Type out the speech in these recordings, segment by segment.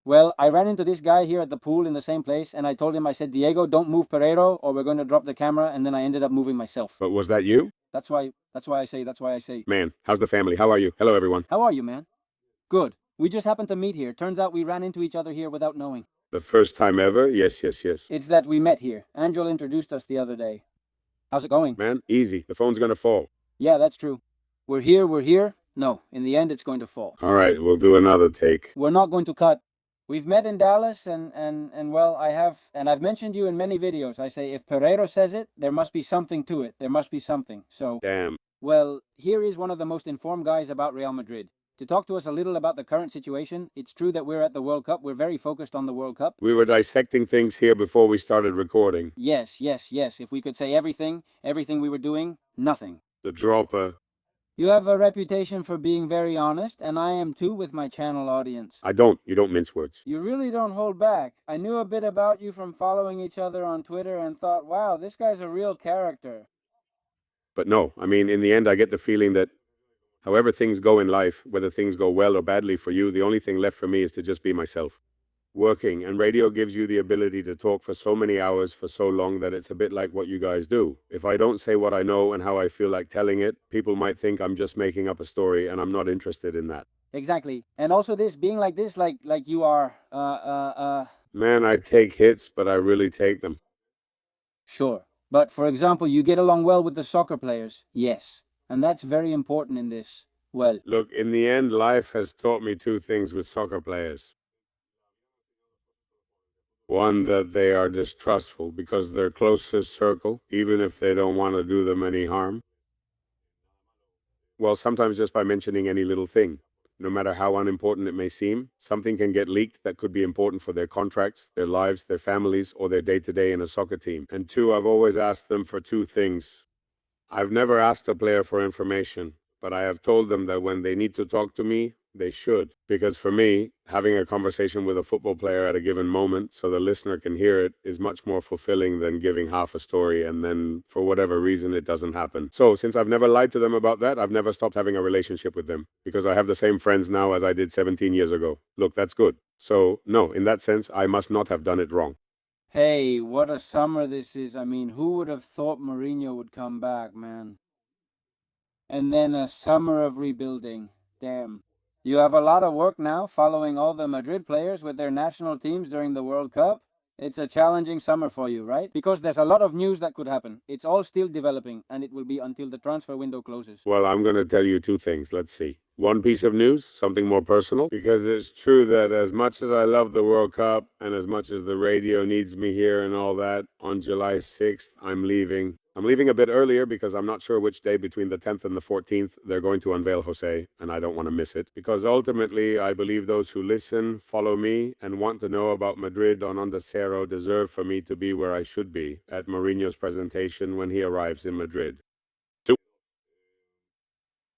Well, I ran into this guy here at the pool in the same place, and I told him, I said, Diego, don't move Pereiro, or we're going to drop the camera, and then I ended up moving myself. But was that you? That's why I say. Man, how's the family? How are you? Hello, everyone. How are you, man? Good. We just happened to meet here. Turns out we ran into each other here without knowing. The first time ever? Yes. It's that we met here. Angel introduced us the other day. How's it going? Man, easy. The phone's gonna fall. Yeah, that's true. We're here. No, in the end, it's going to fall. All right, we'll do another take. We're not going to cut. We've met in Dallas, and well, I've mentioned you in many videos. I say, if Pereiro says it, there must be something to it. There must be something. So, Damn. well, here is one of the most informed guys about Real Madrid. To talk to us a little about the current situation. It's true that we're at the World Cup. We're very focused on the World Cup. We were dissecting things here before we started recording. Yes. If we could say everything we were doing, nothing. The dropper. You have a reputation for being very honest, and I am too with my channel audience. You don't mince words. You really don't hold back. I knew a bit about you from following each other on Twitter and thought, wow, this guy's a real character. But no, I mean, in the end, I get the feeling that however things go in life, whether things go well or badly for you, the only thing left for me is to just be myself. Working, and radio gives you the ability to talk for so many hours for so long that it's a bit like what you guys do. If I don't say what I know and how I feel like telling it, people might think I'm just making up a story, and I'm not interested in that. Exactly. And also this, being like this, like you are, Man, I take hits, but I really take them. Sure. But for example, you get along well with the soccer players. Yes. And that's very important in this. Well, look, in the end, life has taught me two things with soccer players. One, that they are distrustful because their closest circle, even if they don't want to do them any harm. Well, sometimes just by mentioning any little thing, no matter how unimportant it may seem, something can get leaked that could be important for their contracts, their lives, their families, or their day-to-day in a soccer team. And two, I've always asked them for two things. I've never asked a player for information, but I have told them that when they need to talk to me, they should. Because for me, having a conversation with a football player at a given moment so the listener can hear it is much more fulfilling than giving half a story and then, for whatever reason, it doesn't happen. So, since I've never lied to them about that, I've never stopped having a relationship with them. Because I have the same friends now as I did 17 years ago. Look, that's good. So, no, in that sense, I must not have done it wrong. Hey, what a summer this is. I mean, who would have thought Mourinho would come back, man? And then a summer of rebuilding. Damn. You have a lot of work now, following all the Madrid players with their national teams during the World Cup. It's a challenging summer for you, right? Because there's a lot of news that could happen. It's all still developing, and it will be until the transfer window closes. Well, I'm going to tell you two things. Let's see. One piece of news, something more personal, because it's true that as much as I love the World Cup and as much as the radio needs me here and all that, on July 6th, I'm leaving. I'm leaving a bit earlier because I'm not sure which day between the 10th and the 14th they're going to unveil Jose, and I don't want to miss it. Because ultimately, I believe those who listen, follow me, and want to know about Madrid on Onda Cero deserve for me to be where I should be at Mourinho's presentation when he arrives in Madrid.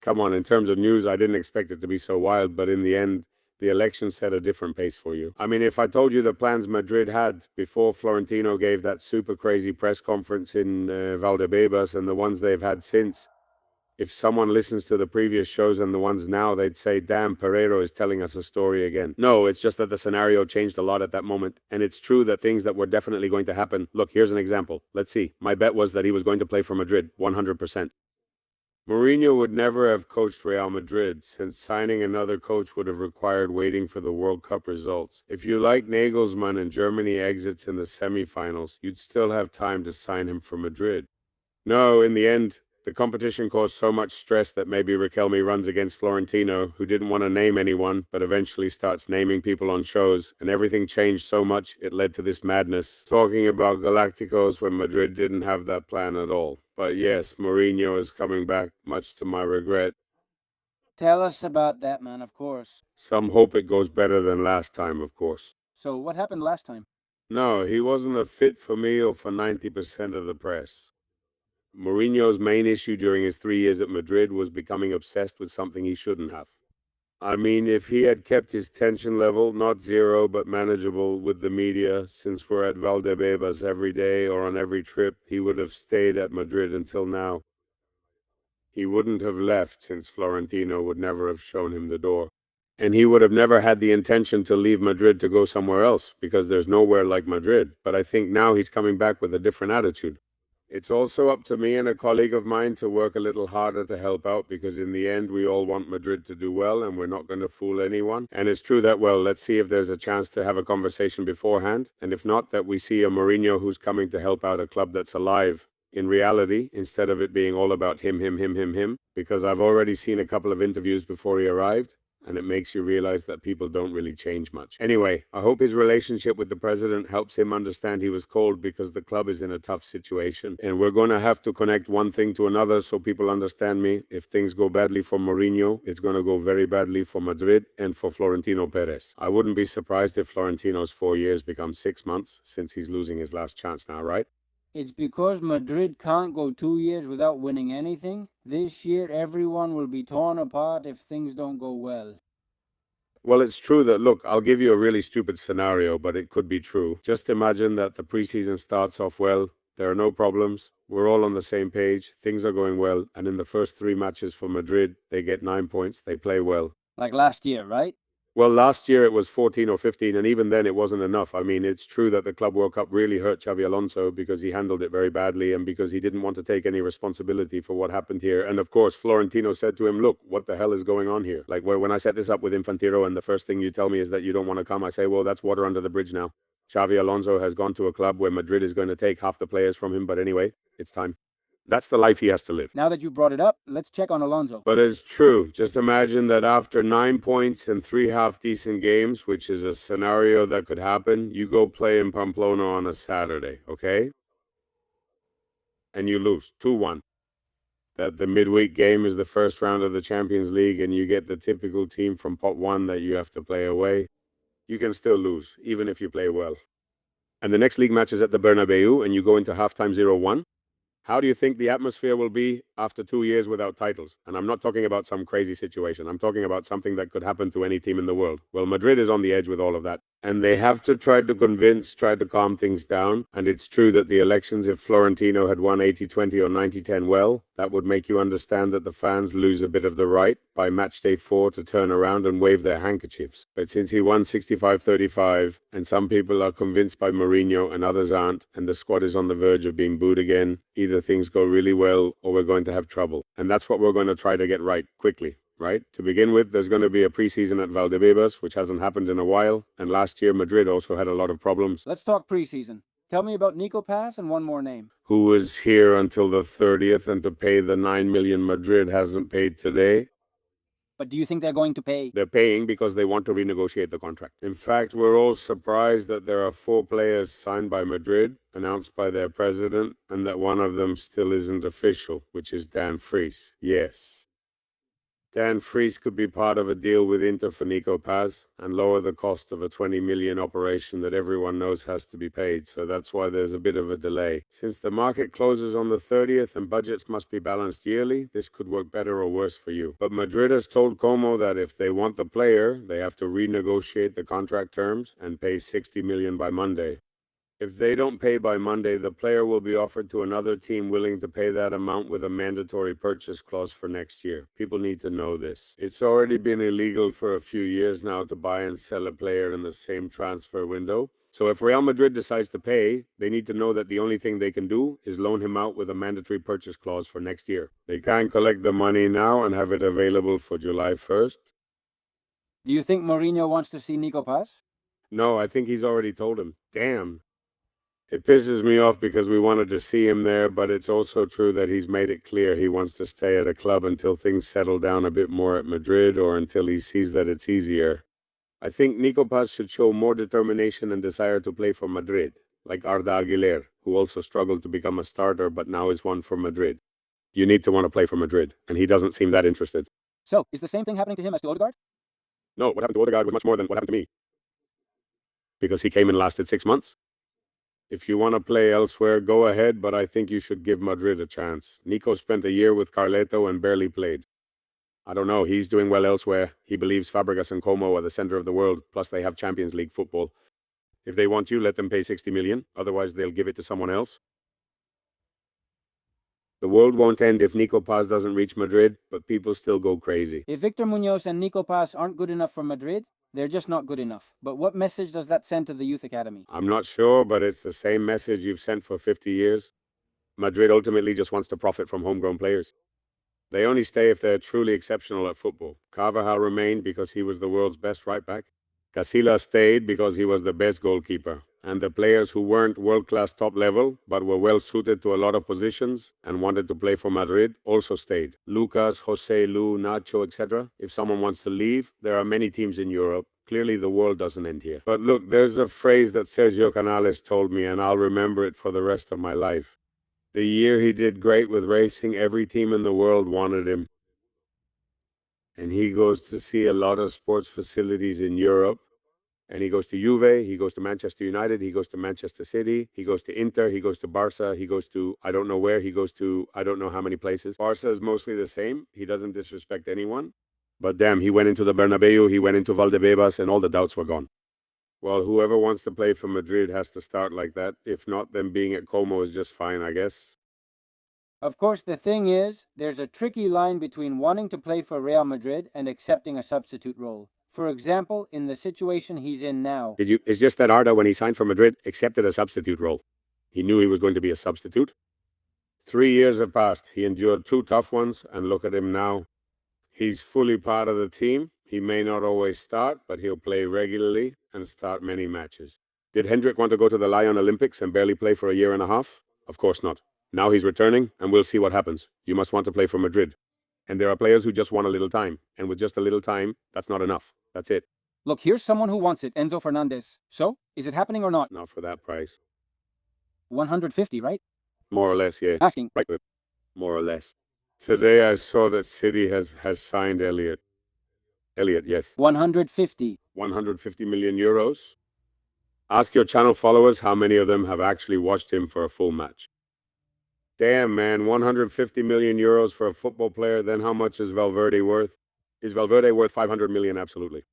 Come on, in terms of news, I didn't expect it to be so wild, but in the end, the election set a different pace for you. I mean, if I told you the plans Madrid had before Florentino gave that super crazy press conference in Valdebebas and the ones they've had since, if someone listens to the previous shows and the ones now, they'd say, damn, Pereiro is telling us a story again. No, it's just that the scenario changed a lot at that moment. And it's true that things that were definitely going to happen. Look, here's an example. Let's see. My bet was that he was going to play for Madrid, 100%. Mourinho would never have coached Real Madrid, since signing another coach would have required waiting for the World Cup results. If you like Nagelsmann and Germany exits in the semifinals, you'd still have time to sign him for Madrid. No, in the end, the competition caused so much stress that maybe Riquelme runs against Florentino, who didn't want to name anyone, but eventually starts naming people on shows, and everything changed so much it led to this madness. Talking about Galacticos when Madrid didn't have that plan at all. But yes, Mourinho is coming back, much to my regret. Tell us about that, man, of course. Some hope it goes better than last time, of course. So what happened last time? No, he wasn't a fit for me or for 90% of the press. Mourinho's main issue during his 3 years at Madrid was becoming obsessed with something he shouldn't have. I mean, if he had kept his tension level, not zero, but manageable with the media, since we're at Valdebebas every day or on every trip, he would have stayed at Madrid until now. He wouldn't have left, since Florentino would never have shown him the door. And he would have never had the intention to leave Madrid to go somewhere else, because there's nowhere like Madrid. But I think now he's coming back with a different attitude. It's also up to me and a colleague of mine to work a little harder to help out, because in the end, we all want Madrid to do well, and we're not going to fool anyone. And it's true that, well, let's see if there's a chance to have a conversation beforehand. And if not, that we see a Mourinho who's coming to help out a club that's alive in reality, instead of it being all about him. Because I've already seen a couple of interviews before he arrived, and it makes you realize that people don't really change much. Anyway, I hope his relationship with the president helps him understand he was cold, because the club is in a tough situation. And we're going to have to connect one thing to another so people understand me. If things go badly for Mourinho, it's going to go very badly for Madrid and for Florentino Perez. I wouldn't be surprised if Florentino's 4 years become 6 months, since he's losing his last chance now, right? It's because Madrid can't go 2 years without winning anything. This year, everyone will be torn apart if things don't go well. Well, it's true that, look, I'll give you a really stupid scenario, but it could be true. Just imagine that the preseason starts off well, there are no problems, we're all on the same page, things are going well, and in the first 3 matches for Madrid, they get 9 points, they play well. Like last year, right? Well, last year it was 14 or 15, and even then it wasn't enough. I mean, it's true that the Club World Cup really hurt Xavi Alonso, because he handled it very badly and because he didn't want to take any responsibility for what happened here. And of course, Florentino said to him, look, what the hell is going on here? Like, when I set this up with Infantino and the first thing you tell me is that you don't want to come, I say, well, that's water under the bridge now. Xavi Alonso has gone to a club where Madrid is going to take half the players from him, but anyway, it's time. That's the life he has to live. Now that you brought it up, let's check on Alonso. But it's true. Just imagine that after 9 points and 3 half-decent games, which is a scenario that could happen, you go play in Pamplona on a Saturday, okay? And you lose 2-1. That the midweek game is the first round of the Champions League, and you get the typical team from pot 1 that you have to play away. You can still lose, even if you play well. And the next league match is at the Bernabeu, and you go into halftime 0-1. How do you think the atmosphere will be after 2 years without titles? And I'm not talking about some crazy situation. I'm talking about something that could happen to any team in the world. Well, Madrid is on the edge with all of that. And they have to try to calm things down. And it's true that the elections, if Florentino had won 80-20 or 90-10, well, that would make you understand that the fans lose a bit of the right by match day 4 to turn around and wave their handkerchiefs. But since he won 65-35, and some people are convinced by Mourinho and others aren't, and the squad is on the verge of being booed again, either things go really well or we're going to have trouble. And that's what we're going to try to get right quickly. Right? To begin with, there's going to be a preseason at Valdebebas, which hasn't happened in a while. And last year, Madrid also had a lot of problems. Let's talk preseason. Tell me about Nico Paz and one more name. Who was here until the 30th, and to pay the 9 million Madrid hasn't paid today. But do you think they're going to pay? They're paying because they want to renegotiate the contract. In fact, we're all surprised that there are 4 players signed by Madrid, announced by their president, and that one of them still isn't official, which is Dan Friese. Yes. Dan Friese could be part of a deal with Inter for Nico Paz and lower the cost of a 20 million operation that everyone knows has to be paid, so that's why there's a bit of a delay. Since the market closes on the 30th and budgets must be balanced yearly, this could work better or worse for you. But Madrid has told Como that if they want the player, they have to renegotiate the contract terms and pay 60 million by Monday. If they don't pay by Monday, the player will be offered to another team willing to pay that amount with a mandatory purchase clause for next year. People need to know this. It's already been illegal for a few years now to buy and sell a player in the same transfer window. So if Real Madrid decides to pay, they need to know that the only thing they can do is loan him out with a mandatory purchase clause for next year. They can't collect the money now and have it available for July 1st. Do you think Mourinho wants to see Nico Paz? No, I think he's already told him. Damn. It pisses me off because we wanted to see him there, but it's also true that he's made it clear he wants to stay at a club until things settle down a bit more at Madrid, or until he sees that it's easier. I think Nico Paz should show more determination and desire to play for Madrid, like Arda Aguilera, who also struggled to become a starter but now is one for Madrid. You need to want to play for Madrid, and he doesn't seem that interested. So, is the same thing happening to him as to Odegaard? No, what happened to Odegaard was much more than what happened to me. Because he came and lasted 6 months. If you want to play elsewhere, go ahead, but I think you should give Madrid a chance. Nico spent a year with Carleto and barely played. I don't know, he's doing well elsewhere. He believes Fabregas and Como are the center of the world, plus they have Champions League football. If they want you, let them pay 60 million, otherwise they'll give it to someone else. The world won't end if Nico Paz doesn't reach Madrid, but people still go crazy. If Victor Munoz and Nico Paz aren't good enough for Madrid, they're just not good enough. But what message does that send to the youth academy? I'm not sure, but it's the same message you've sent for 50 years. Madrid ultimately just wants to profit from homegrown players. They only stay if they're truly exceptional at football. Carvajal remained because he was the world's best right back. Casillas stayed because he was the best goalkeeper. And the players who weren't world-class top level, but were well suited to a lot of positions and wanted to play for Madrid, also stayed. Lucas, Jose, Lu, Nacho, etc. If someone wants to leave, there are many teams in Europe. Clearly the world doesn't end here. But look, there's a phrase that Sergio Canales told me, and I'll remember it for the rest of my life. The year he did great with racing, every team in the world wanted him. And he goes to see a lot of sports facilities in Europe. And he goes to Juve, he goes to Manchester United, he goes to Manchester City, he goes to Inter, he goes to Barca, he goes to I don't know where, he goes to I don't know how many places. Barca is mostly the same. He doesn't disrespect anyone. But damn, he went into the Bernabeu, he went into Valdebebas, and all the doubts were gone. Well, whoever wants to play for Madrid has to start like that. If not, then being at Como is just fine, I guess. Of course, the thing is, there's a tricky line between wanting to play for Real Madrid and accepting a substitute role. For example, in the situation he's in now. It's just that Arda, when he signed for Madrid, accepted a substitute role. He knew he was going to be a substitute. 3 years have passed. He endured 2 tough ones, and look at him now. He's fully part of the team. He may not always start, but he'll play regularly and start many matches. Did Hendrik want to go to the Lyon Olympics and barely play for a year and a half? Of course not. Now he's returning, and we'll see what happens. You must want to play for Madrid. And there are players who just want a little time. And with just a little time, that's not enough. That's it. Look, here's someone who wants it, Enzo Fernández. So, is it happening or not? Not for that price. 150, right? More or less, yeah. Asking. Right. More or less. Today I saw that City has signed Elliot. Elliot, yes. 150. 150 million euros. Ask your channel followers how many of them have actually watched him for a full match. Damn, man, 150 million euros for a football player, then how much is Valverde worth? Is Valverde worth 500 million? Absolutely.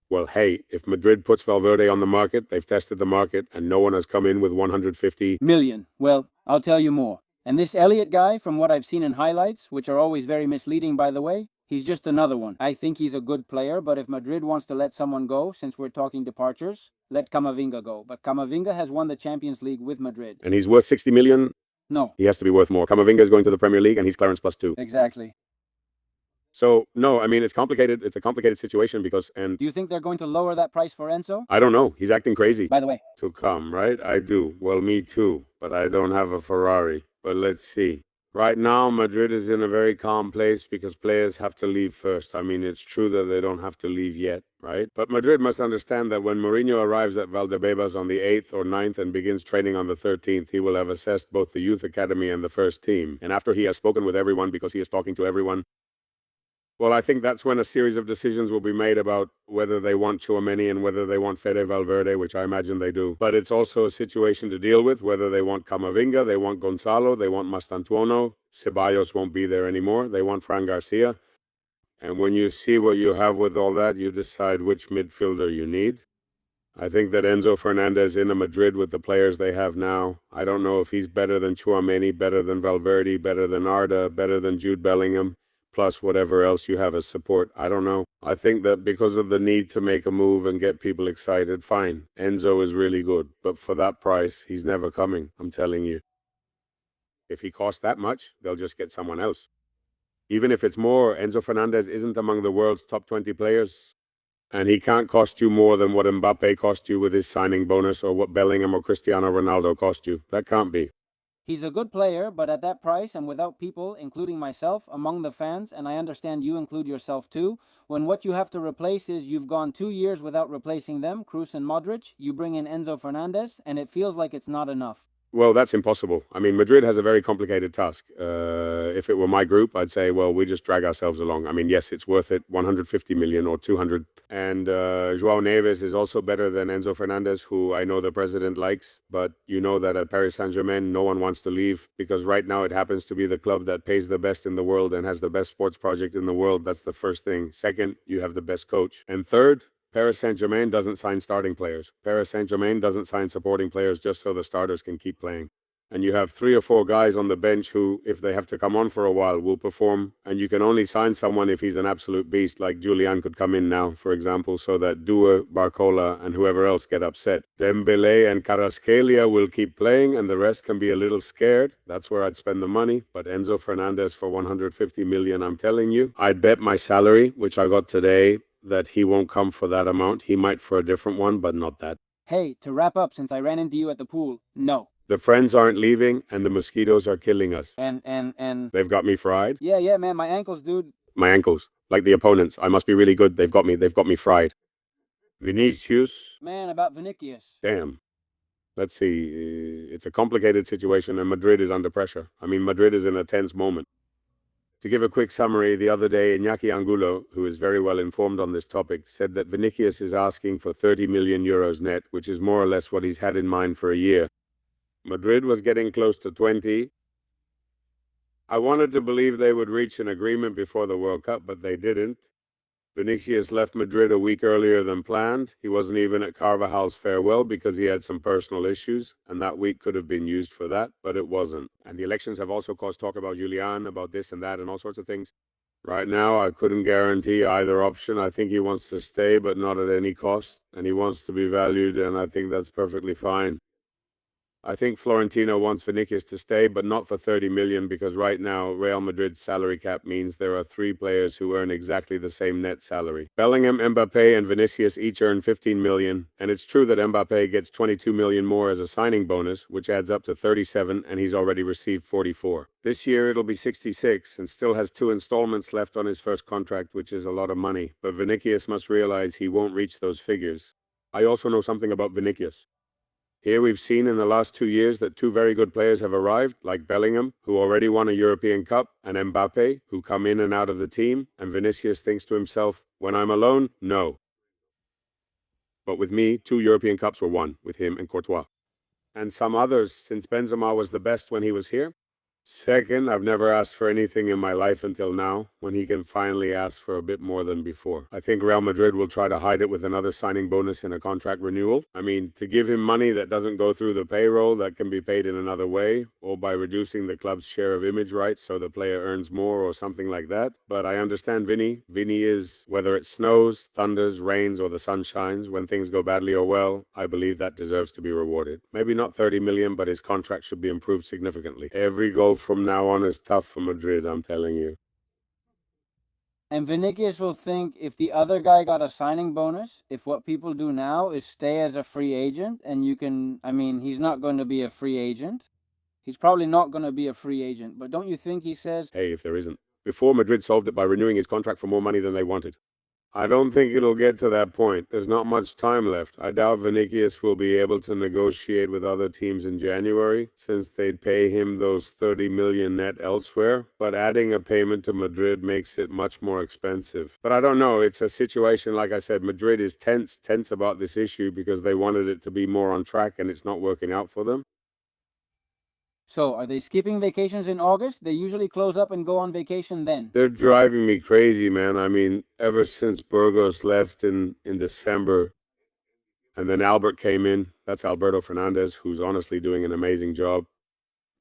Well, hey, if Madrid puts Valverde on the market, they've tested the market, and no one has come in with 150 million. Well, I'll tell you more. And this Elliot guy, from what I've seen in highlights, which are always very misleading, by the way, he's just another one. I think he's a good player, but if Madrid wants to let someone go, since we're talking departures, let Camavinga go. But Camavinga has won the Champions League with Madrid. And he's worth 60 million? No. He has to be worth more. Camavinga is going to the Premier League, and he's Clarence +2. Exactly. So, no, I mean, it's complicated. It's a complicated situation because, and... Do you think they're going to lower that price for Enzo? I don't know. He's acting crazy. By the way. To come, right? I do. Well, me too. But I don't have a Ferrari. But let's see. Right now, Madrid is in a very calm place because players have to leave first. I mean, it's true that they don't have to leave yet, right? But Madrid must understand that when Mourinho arrives at Valdebebas on the 8th or 9th and begins training on the 13th, he will have assessed both the youth academy and the first team. And after he has spoken with everyone, because he is talking to everyone, well, I think that's when a series of decisions will be made about whether they want Tchouaméni and whether they want Fede Valverde, which I imagine they do. But it's also a situation to deal with, whether they want Camavinga, they want Gonzalo, they want Mastantuono. Ceballos won't be there anymore. They want Fran Garcia. And when you see what you have with all that, you decide which midfielder you need. I think that Enzo Fernández in Madrid with the players they have now, I don't know if he's better than Tchouaméni, better than Valverde, better than Arda, better than Jude Bellingham. Plus whatever else you have as support. I don't know. I think that because of the need to make a move and get people excited, fine. Enzo is really good. But for that price, he's never coming. I'm telling you. If he costs that much, they'll just get someone else. Even if it's more, Enzo Fernández isn't among the world's top 20 players. And he can't cost you more than what Mbappe cost you with his signing bonus or what Bellingham or Cristiano Ronaldo cost you. That can't be. He's a good player, but at that price and without people, including myself, among the fans, and I understand you include yourself too, when what you have to replace is you've gone 2 years without replacing them, Kroos and Modric, you bring in Enzo Fernández, and it feels like it's not enough. Well, that's impossible. I mean, Madrid has a very complicated task. If it were my group, I'd say, well, we just drag ourselves along. I mean, yes, it's worth it, 150 million or 200. And João Neves is also better than Enzo Fernández, who I know the president likes. But you know that at Paris Saint-Germain, no one wants to leave because right now it happens to be the club that pays the best in the world and has the best sports project in the world. That's the first thing. Second, you have the best coach. And third, Paris Saint-Germain doesn't sign starting players. Paris Saint-Germain doesn't sign supporting players just so the starters can keep playing. and you have 3 or 4 guys on the bench who, if they have to come on for a while, will perform, and you can only sign someone if he's an absolute beast, like Julian could come in now, for example, so that Dua, Barcola, and whoever else get upset. Dembele and Kvaratskhelia will keep playing, and the rest can be a little scared. That's where I'd spend the money, but Enzo Fernández for 150 million, I'm telling you. I'd bet my salary, which I got today, that he won't come for that amount. He might for a different one, but not that. Hey, to wrap up, since I ran into you at the pool, no. The friends aren't leaving, and the mosquitoes are killing us. And... They've got me fried? Yeah, man, my ankles, dude. My ankles. Like the opponents. I must be really good. They've got me fried. Vinicius? Man, about Vinicius. Damn. Let's see. It's a complicated situation, and Madrid is under pressure. I mean, Madrid is in a tense moment. To give a quick summary, the other day, Iñaki Angulo, who is very well informed on this topic, said that Vinicius is asking for 30 million euros net, which is more or less what he's had in mind for a year. Madrid was getting close to 20. I wanted to believe they would reach an agreement before the World Cup, but they didn't. Vinicius left Madrid a week earlier than planned. He wasn't even at Carvajal's farewell because he had some personal issues, and that week could have been used for that, but it wasn't. And the elections have also caused talk about Julian, about this and that, and all sorts of things. Right now, I couldn't guarantee either option. I think he wants to stay, but not at any cost, and he wants to be valued, and I think that's perfectly fine. I think Florentino wants Vinicius to stay, but not for 30 million, because right now Real Madrid's salary cap means there are 3 players who earn exactly the same net salary. Bellingham, Mbappe, and Vinicius each earn 15 million, and it's true that Mbappe gets 22 million more as a signing bonus, which adds up to 37, and he's already received 44. This year it'll be 66, and still has 2 installments left on his first contract, which is a lot of money, but Vinicius must realize he won't reach those figures. I also know something about Vinicius. Here we've seen in the last 2 years that 2 very good players have arrived, like Bellingham, who already won a European Cup, and Mbappe, who come in and out of the team, and Vinicius thinks to himself, when I'm alone, no. But with me, 2 European Cups were won, with him and Courtois. And some others, since Benzema was the best when he was here. Second, I've never asked for anything in my life until now, when he can finally ask for a bit more than before. I think Real Madrid will try to hide it with another signing bonus and a contract renewal. I mean, to give him money that doesn't go through the payroll, that can be paid in another way, or by reducing the club's share of image rights so the player earns more or something like that. But I understand Vinny. Vinny is, whether it snows, thunders, rains, or the sun shines, when things go badly or well, I believe that deserves to be rewarded. Maybe not 30 million, but his contract should be improved significantly. Every goal from now on is tough for Madrid, I'm telling you. And Vinicius will think if the other guy got a signing bonus, if what people do now is stay as a free agent, and you can, I mean, he's not going to be a free agent. He's probably not going to be a free agent, but don't you think he says, hey, if there isn't. Before, Madrid solved it by renewing his contract for more money than they wanted. I don't think it'll get to that point. There's not much time left. I doubt Vinicius will be able to negotiate with other teams in January, since they'd pay him those 30 million net elsewhere. But adding a payment to Madrid makes it much more expensive. But I don't know. It's a situation, like I said, Madrid is tense about this issue because they wanted it to be more on track and it's not working out for them. so are they skipping vacations in August? They usually close up and go on vacation then. They're driving me crazy, man. I mean, ever since Burgos left in December, and then Albert came in, that's Alberto Fernandez, who's honestly doing an amazing job.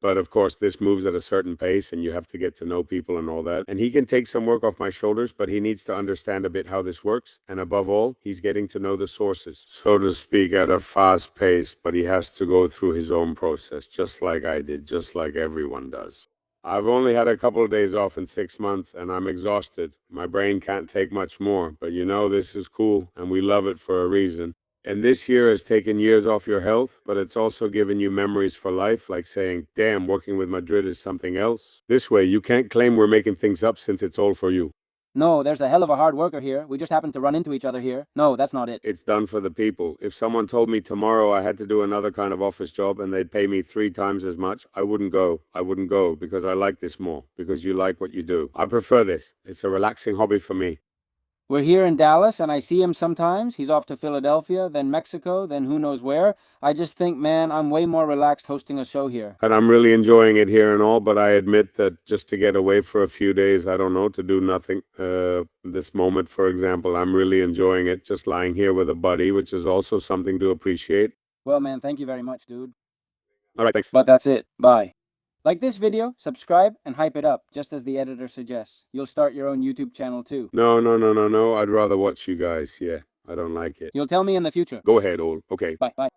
But of course, this moves at a certain pace, and you have to get to know people and all that. And he can take some work off my shoulders, but he needs to understand a bit how this works. And above all, he's getting to know the sources, so to speak, at a fast pace. But he has to go through his own process, just like I did, just like everyone does. I've only had a couple of days off in 6 months, and I'm exhausted. My brain can't take much more. But you know, this is cool, and we love it for a reason. And this year has taken years off your health, but it's also given you memories for life, like saying, damn, working with Madrid is something else. This way, you can't claim we're making things up since it's all for you. No, there's a hell of a hard worker here. We just happen to run into each other here. No, that's not it. It's done for the people. If someone told me tomorrow I had to do another kind of office job and they'd pay me 3 times as much, I wouldn't go. I wouldn't go because I like this more, because you like what you do. I prefer this. It's a relaxing hobby for me. We're here in Dallas, and I see him sometimes. He's off to Philadelphia, then Mexico, then who knows where. I just think, man, I'm way more relaxed hosting a show here. And I'm really enjoying it here and all, but I admit that just to get away for a few days, I don't know, to do nothing. This moment, for example, I'm really enjoying it, just lying here with a buddy, which is also something to appreciate. Well, man, thank you very much, dude. All right, thanks. But that's it. Bye. Like this video, subscribe, and hype it up, just as the editor suggests. You'll start your own YouTube channel too. No. I'd rather watch you guys. Yeah, I don't like it. You'll tell me in the future. Go ahead, all. Okay. Bye.